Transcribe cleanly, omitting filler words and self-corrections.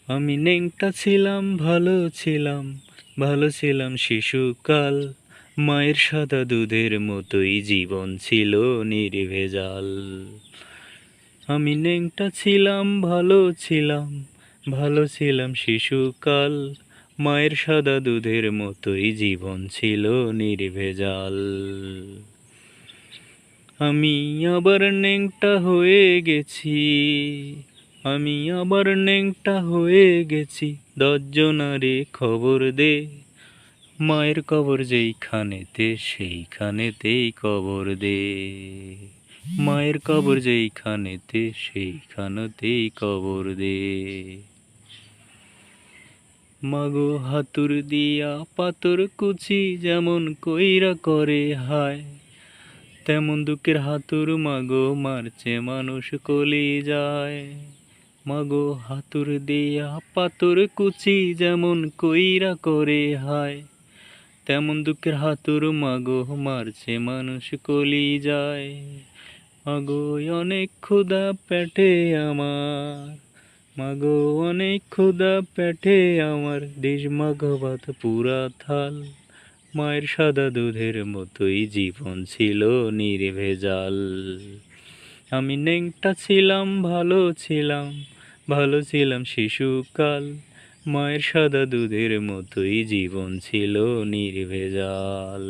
আমি নেংটা ছিলাম, ভালো ছিলাম, ভালো ছিলাম শিশুকাল। মায়ের সাদা দুধের মতোই জীবন ছিল নির্ভেজাল। আমি নেংটা ছিলাম, ভালো ছিলাম, ভালো ছিলাম শিশুকাল। মায়ের সাদা দুধের মতোই জীবন ছিল নির্ভেজাল। আমি আবার নেংটা হয়ে গেছি, আমি আবার নেংটা হয়ে গেছি। 10 জনারে খবর দে, মায়ের কবর যেইখানেতে সেইখানেতেই কবর দে। মায়ের কবর যেইখানেতে সেইখানেতেই কবর দে। মাগো হাতুর দিয়া পাতর কুচি যেমন কইরা করে হায়, তেমন দুঃখের হাতুর মাগো মারছে মানুষ কলি যায়। মাগো হাতুর দিয়া পাতর কুচি যেমন কইরা করে হায়, তেমন দুঃখের হাতুর মাগো মারছে মানুষ কলি যায়। মাগো অনেক ক্ষুধা পেটে আমার, মাগো অনেক ক্ষুধা পেটে আমার। দেশ মাগো ভাত পুরা থাল, মায়ের সাদা দুধের মতোই জীবন ছিল নির্ভেজাল। আমি নেংটা ছিলাম, ভালো ছিলাম, ভালো ছিলাম শিশুকাল। মায়ের সাদা দুধের মতোই জীবন ছিল নির্ভেজাল।